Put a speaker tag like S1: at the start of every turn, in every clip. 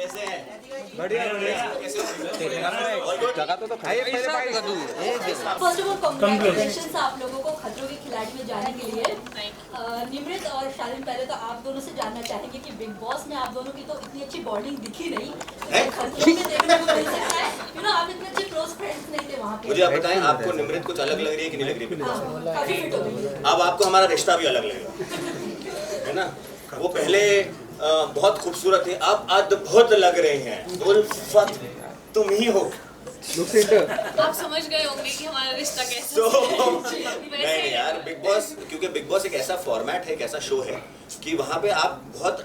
S1: कैसे हैं?
S2: बढ़िया बढ़िया
S1: कैसे हो?
S2: जगह तो खाइए पहले पाई कर दूँ
S3: फर्स्ट ऑफ ऑल कांग्रेचुलेशंस आप लोगों को खतरों के खिलाड़ी में जाने के लिए। निमृत और शालीन, पहले तो आप दोनों से जानना चाहेंगे कि बिग बॉस में आप दोनों की तो इतनी अच्छी बॉन्डिंग दिखी नहीं, खतरों में देखने को मिल सकता है। आप इतने अच्छे क्लोज फ्रेंड्स नहीं थे वहाँ पे।
S1: मुझे आप बताएं, आपको निमृत कुछ अलग लग रही है कि नहीं लग रही है?
S3: काफी फिट हो गई।
S1: अब आपको हमारा रिश्ता भी अलग लगेगा, है ना? वो पहले बहुत खूबसूरत थे, अब अद्भुत लग रहे हैं। उल्फत तुम ही हो।
S4: आप समझ गए होंगे कि हमारा रिश्ता कैसा है।
S1: नहीं यार, बिग बॉस, क्योंकि बिग बॉस एक ऐसा फॉर्मेट है, एक ऐसा शो है कि वहाँ पे आप बहुत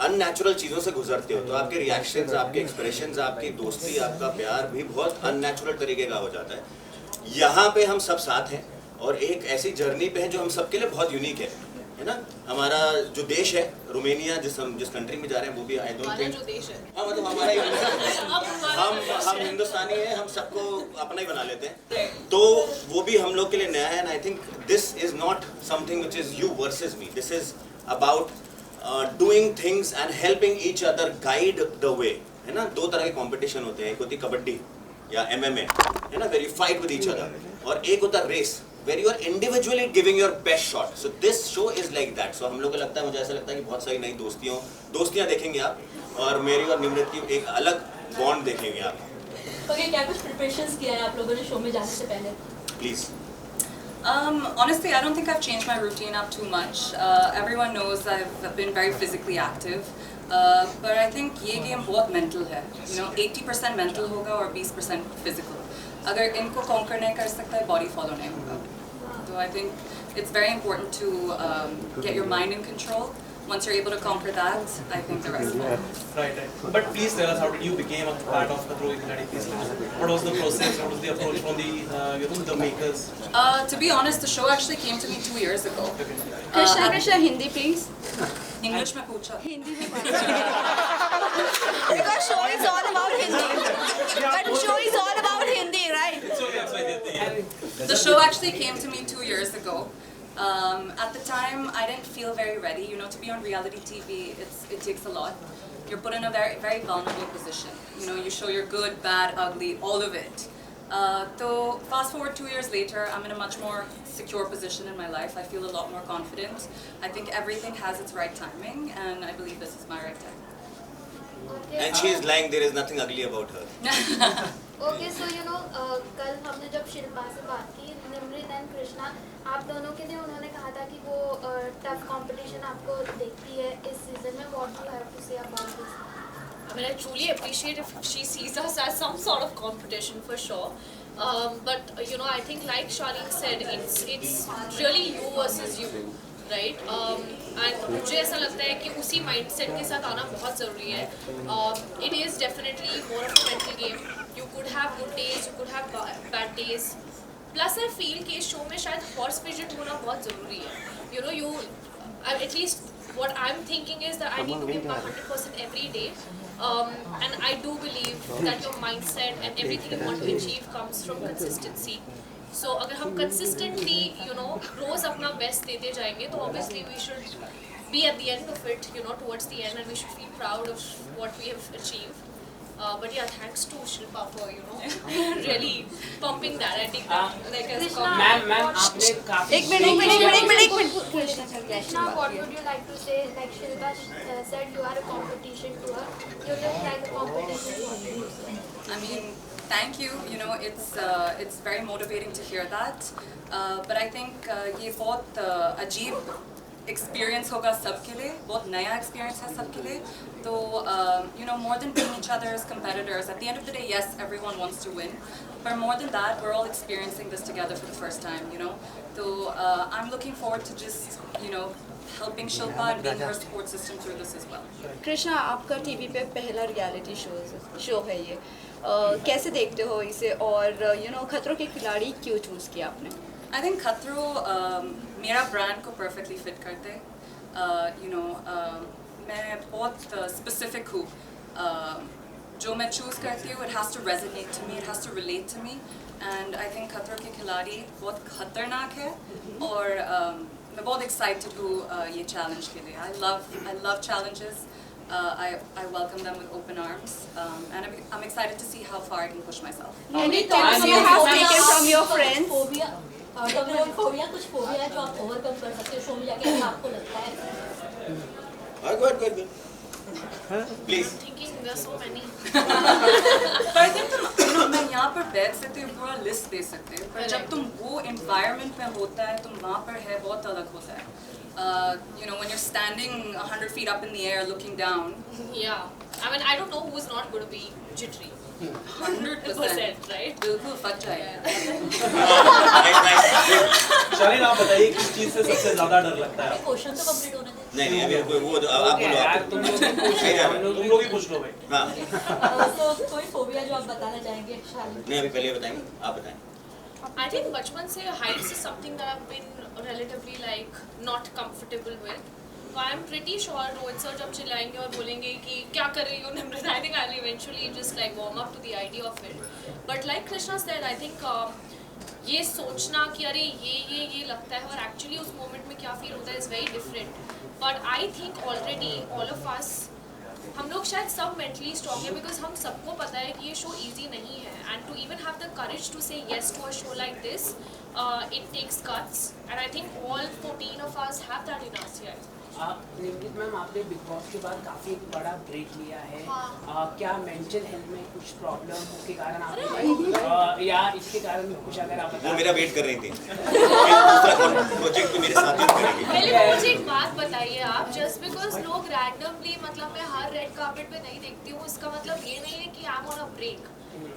S1: अननेचुरल चीज़ों से गुजरते हो, तो आपके रिएक्शंस, आपके एक्सप्रेशंस, आपकी दोस्ती, आपका प्यार भी बहुत अननेचुरल तरीके का हो जाता है। यहाँ पे हम सब साथ हैं और एक ऐसी जर्नी पे हैं जो हम सबके लिए बहुत यूनिक है ना? हमारा जो देश है रोमेनिया, जिस कंट्री में जा रहे हैं, वो भी आई डोंट थिंक
S4: जो देश है,
S1: हाँ मतलब हमारा ही हम हिंदुस्तानी हैं, हम सबको अपना ही बना लेते हैं, तो वो भी हम लोग के लिए नया है। And I think this is not something which is you versus me, this is about doing things and helping each other guide the way, है ना? दो तरह के कंपटीशन होते हैं, एक होती कबड्डी या MMA, है ना, where you fight with each other, और एक होता race where you are individually giving your best shot. So this show is like that. So हम लोग को लगता है, मुझे ऐसा लगता है कि बहुत सारी नई दोस्तियाँ देखेंगे आप, और मेरी और निमृत की एक अलग बॉन्ड देखेंगे आप।
S3: ओके, क्या कुछ प्रिपरेशंस किया है आप लोगों ने शो में जाने से पहले?
S1: Please.
S4: Honestly, I don't think I've changed my routine up too much. Everyone knows I've been very physically active. But I think ये game बहुत mental है. 80% mental होगा और 20% physical. अगर इनको conquer नहीं कर सकता है, body follow नहीं होगा. So I think it's very important to get your mind in control. Once you're able to conquer that, I think the rest will.
S5: Right. But please tell us, how did you become a part of the Khatro Ke Khiladi? Please tell us. What was the process? What was the approach from the makers?
S4: To be honest, the show actually came to me 2 years ago.
S6: Krishna, Hindi please.
S4: English में पूछा.
S6: Hindi में because show is all about Hindi. But show is all about Hindi, right?
S4: The show actually came to me 2 years ago. At the time, I didn't feel very ready. To be on reality TV, it takes a lot. You're put in a very, very vulnerable position. You show your good, bad, ugly, all of it. So fast forward 2 years later, I'm in a much more secure position in my life. I feel a lot more confident. I think everything has its right timing, and I believe this is my right time.
S1: And she is lying. There is nothing ugly about her.
S7: Okay, so कल हमने जब शिल्पा से बात की, Nimrit and Krishna, आप दोनों के लिए उन्होंने कहा था कि वो टफ कंपटीशन आपको देखती है इस सीजन में. What do you have to say about this?
S4: I mean, I truly appreciate if she sees us as some sort of competition for sure. But I think like Charlene said, it's really you versus you, right? And मुझे ऐसा लगता है कि उसी mindset के साथ आना बहुत ज़रूरी है. It is definitely more of a mental game. You could have good days, you could have bad days. Plus I feel कि इस show में शायद horse fidget होना बहुत ज़रूरी है. At least what I'm thinking is that I need to give my 100% every day. And I do believe that your mindset and everything you want to achieve comes from consistency. So अगर हम consistently, रोज अपना best देते जाएंगे, तो obviously we should be at the end of it, towards the end, and we should feel proud of what we have achieved. But yeah, thanks to Shilpa for really pumping that. I think that like as a
S6: एक minute
S7: Krishna, what would you like to say? Like Shilpa said, you are a competition to her. You look like a competition to her.
S4: I mean, thank you. It's very motivating to hear that. But I think ये बहुत अजीब experience होगा सबके लिए, बहुत नया experience है सबके लिए. So more than being each other's competitors, at the end of the day, yes, everyone wants to win. But more than that, we're all experiencing this together for the first time. So I'm looking forward to just helping Shilpa and being her support system through this as well.
S6: Krishna, आपका TV पे पहला reality show है ये. कैसे देखते हो इसे, और खतरों के खिलाड़ी क्यों चूज किया आपने?
S4: I think खतरों मेरा ब्रांड को perfectly fit करते. मैं बहुत specific हूँ. जो मैं choose करती हूँ, it has to resonate to me, it has to relate to me, and I think खतरों के खिलाड़ी बहुत खतरनाक है, और मैं बहुत excited हूँ ये challenge के लिए. I love challenges.
S8: I welcome them with open arms, and I'm excited to see how far I can push myself.
S6: Any tips you have taken from your friends?
S3: Phobia phobia कुछ phobia जो आप overcome कर सकते हो show में जाके अगर आपको लगता है
S1: Go ahead. Please.
S4: Thinking there are so many.
S8: But I think मैं यहाँ पर बैठ सकते हो पूरा लिस्ट दे सकते हैं, पर जब तुम वो environment में होता है, तुम वहाँ पर है बहुत अलग होता है. When you're standing 100 feet up in the air looking down.
S4: Yeah. I mean, I don't know who is not going to be jittery.
S8: 100%,
S4: right?
S8: बिल्कुल फट जाएगा.
S5: शालीन आप बताइए किस चीज से सबसे ज्यादा डर लगता है?
S3: क्वेश्चन तो कंप्लीट होने दे
S1: नहीं अभी वो आप बोलो आप
S5: तुम लोग ही पूछ लो भाई.
S1: हाँ
S3: तो कोई फोबिया जो आप बताना चाहेंगे शालिन
S1: नहीं अभी पहले बताएंगे आप बताएं.
S4: I think बचपन से heights is something that I've been relatively like not comfortable with. So I'm pretty sure Rohit sir जब चिल्लाएंगे और बोलेंगे कि क्या कर रही हो Nimrat, I think I'll eventually just like warm up to the idea of it. But like Krishna said, I think ये सोचना कि अरे ये लगता है और actually उस moment में क्या feel होता है is very different. But I think already all of us हम लोग शायद सब mentally strong है because हम सबको पता है कि ये show easy नहीं है, and to even have the courage to say yes to a show like this, it takes guts, and I think all 14 of us have that in us here.
S9: Nimrit ma'am आपने big boss के बाद काफी बड़ा break लिया है. क्या mental health में कुछ प्रॉब्लम के कारण आपने या इसके कारण कुछ अगर आप
S1: वो मेरा वेट कर रही थी दूसरा प्रोजेक्ट भी मेरे साथ ही करेंगे.
S4: पहले मुझे एक बात बताइए आप, जस्ट बिकॉज लोग रैंडमली मतलब मैं हर रेड कार्पेट पे नहीं देखती हूँ इसका मतलब ये नहीं है कि I am on a break.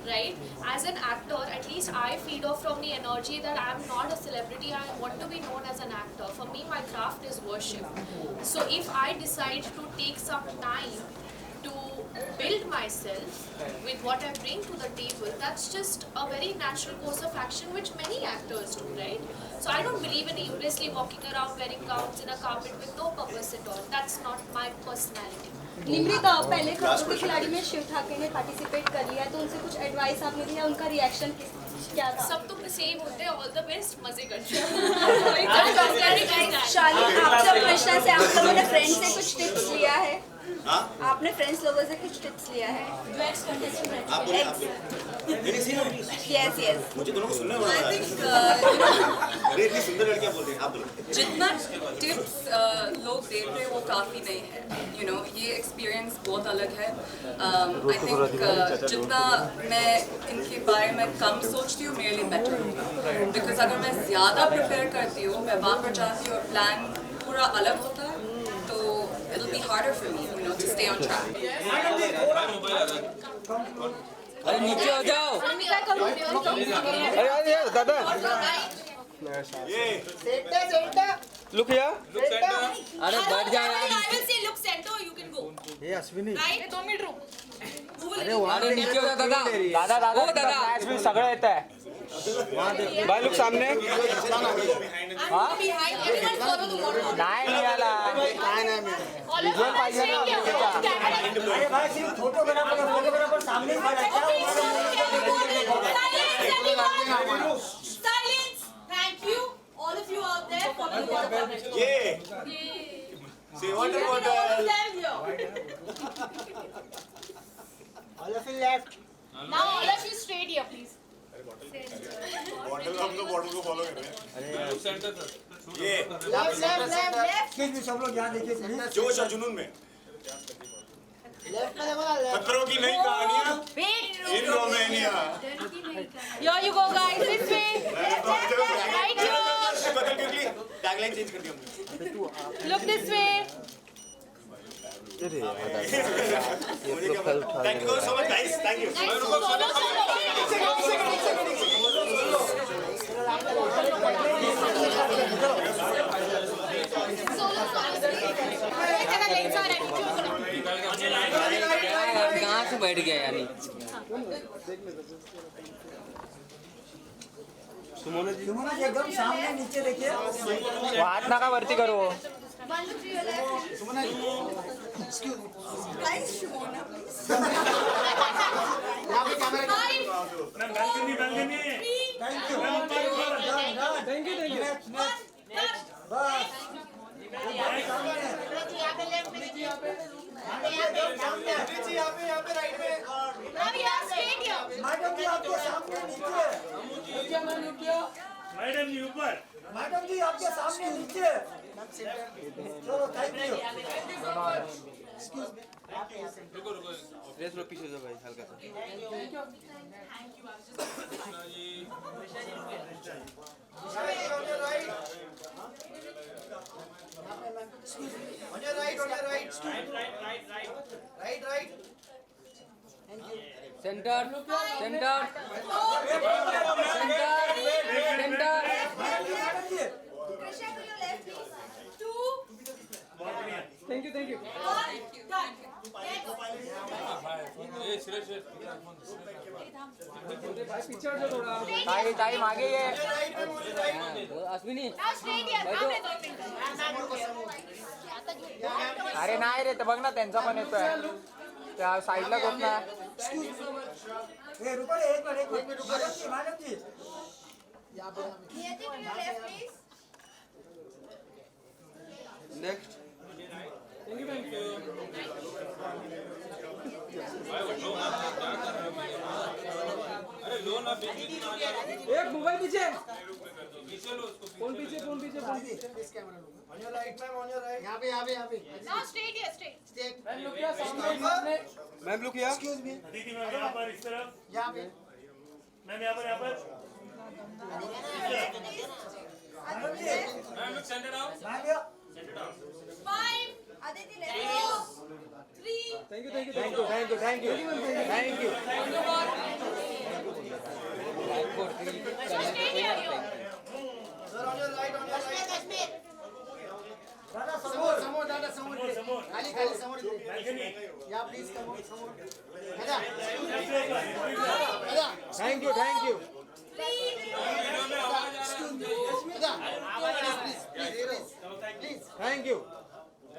S4: Right? As an actor, at least I feed off from the energy that I am not a celebrity. I want to be known as an actor. For me, my craft is worship. So if I decide to take some time to build myself with what I bring to the table, that's just a very natural course of action which many actors do, right? So I don't believe in aimlessly walking around wearing gowns in a carpet with no purpose at all. That's not my personality.
S6: Nimrit पहले खतरों के खिलाड़ी में शिव ठाकरे ने participate कर लिया, तो उनसे कुछ एडवाइस आपने दिया, उनका रिएक्शन क्या था?
S4: सब तो सेम होते हैं, ऑल द बेस्ट, मजे करते हैं.
S6: शालिन आप जब कृष्णा से आप लोगों ने फ्रेंड्स से कुछ टिप्स लिया है? आपने फ्रेंड्स लोगों से कुछ टिप्स लिया है?
S1: आप बोलिए
S6: यस
S1: मुझे दोनों को सुनना होगा. अरे इतनी सुंदर लड़कियां बोल रही हैं, आप बोलो.
S8: जितना टिप्स लोग देते हैं वो काफ़ी नहीं है. ये एक्सपीरियंस बहुत अलग है. आई थिंक जितना मैं इनके बारे में कम सोचती हूँ मेरे लिए बेटर होगा. बिकॉज अगर मैं ज़्यादा प्रिपेयर करती हूँ, मैं वहाँ पर जाती हूँ और प्लान पूरा अलग होता है, तो it'll be harder for me, to stay on track.
S2: अरे नीचे हो जाओ. अरे दादा. Look here. अरे बैठ जा यार.
S4: I will say look center, you can go.
S2: ये अश्विनी.
S4: Right? 2 मिनट रुक.
S2: अरे नीचे हो जा दादा. दादा. अश्विनी सगळं येत आहे. भाई लोग सामने. हाँ? नहीं आला. पाहिजे ना.
S9: अरे भाई सिर्फ फोटोग्राफर सामने ही खड़ा है.
S3: Silence. Thank you, all of you out there for being a part of it.
S1: Say water bottle.
S9: All of you left.
S4: Now all of you straight here, please.
S1: Bottle हम तो बॉटल को follow कर रहे हैं. ये
S9: left भी सब लोग यहाँ देखिए प्लीज.
S1: जोश और जुनून में
S9: लेफ्ट में देखो ना, लेफ्ट.
S1: खतरों की नई कहानियां इन Romania.
S4: Here you go guys, this way. Right here.
S1: बदल quickly टैगलाइन चेंज कर दिया हमने.
S4: Look this way.
S1: Thank you so much guys. Thank you.
S2: कहाँ से बैठ गया यानी.
S9: सुमन जी एकदम सामने नीचे देखिए.
S2: हात नका वरती करू.
S9: Thank you.
S10: मैडम जी आपके सामने नीचे। मैडम जी ऊपर। मैडम जी आपके सामने नीचे। चलो थैंक यू।
S2: रेस लो पीछे जाओ भाई हल्का सा
S10: On your right, on your right. Right.
S2: Center center
S6: Krishna to your left please 2
S2: thank you पीछे हटो थोड़ा ताई मागे ये अश्विनी अरे नाही रे ते बघ ना त्यांचा पण येतोय त्या साईडला बघ ना
S10: ए रुको रे एक minute madam ji
S6: Niyati to your left please
S2: next एक मोबाइल पीछे फोन पीछे
S10: On your right, ma'am, on your right. यहाँ पे
S4: Now straight here, straight.
S2: Ma'am look here
S10: Excuse me.
S11: दीदी मैम यहाँ पर इस तरफ
S10: यहाँ पे
S11: मैम यहाँ पर
S10: मैडम जी
S11: ma'am look centre out
S10: ma'am या
S6: 5 Aditi left 3
S2: thank you
S4: Straight here, you.
S10: Sir, on your right. दादा समोर खाली समोर
S11: बैल्कनी
S10: या प्लीज समोर
S2: थैंक यू थैंक यू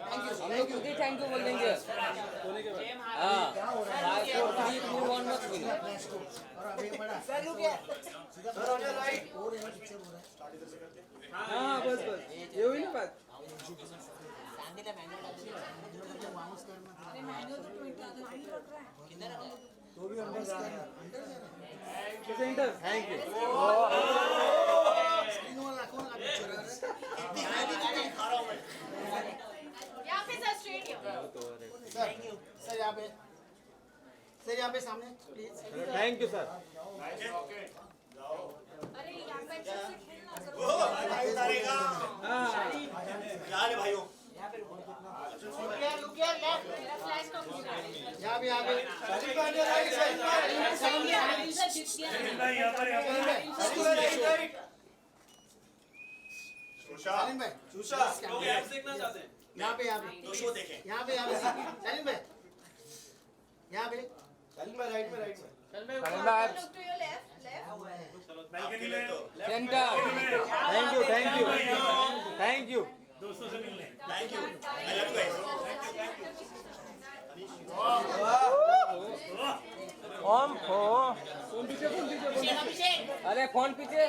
S2: हम लोग खुद ही थैंक यू बोल देंगे सोने के बाद हाँ 5 4 3 2 1 मत बोलो
S10: सर on your right.
S2: हाँ बस ये हुई ना बात सेंटर थैंक यू
S4: यहाँ पे सर straight here.
S10: सर यहाँ पे सामने प्लीज
S2: थैंक यू सर
S4: अरे यहाँ पे अच्छे से खेलना सर.
S1: क्या हाल है भाइयों
S4: मेरा flash कम हो रहा है.
S10: यहाँ पे
S11: यहाँ पर
S10: सालिम भाई
S5: लोग एड्स देखना चाहते हैं
S10: यहाँ पे
S1: तो शो देखें
S10: सालिम भाई यहाँ पे सालिम भाई राइट में
S6: look to your left
S11: balcony में
S2: सेंटर थैंक यू
S11: दोस्तों से मिलने
S1: thank you I love you
S2: ओम हो फोन पीछे अरे फोन पीछे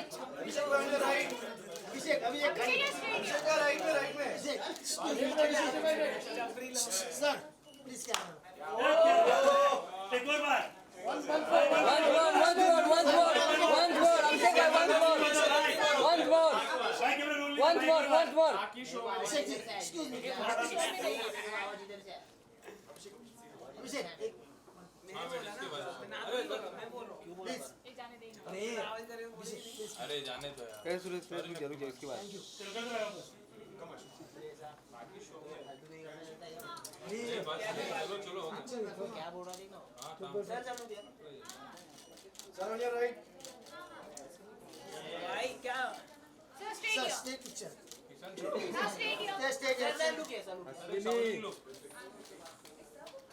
S10: अभिषेक का राइट में सर प्लीज
S11: एक और बार
S2: one more
S10: excuse me Abhishek please
S11: अरे जाने दो यार
S2: कैसे सुरेश जरूर इसके बाद
S11: चलो
S10: क्या बोल रहा सर ऑन योर राइट
S9: भाई क्या
S4: Sir, straight here.
S10: State picture
S4: Now straight here.
S10: State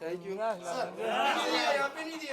S2: thank you
S10: यहाँ पे नहीं दिया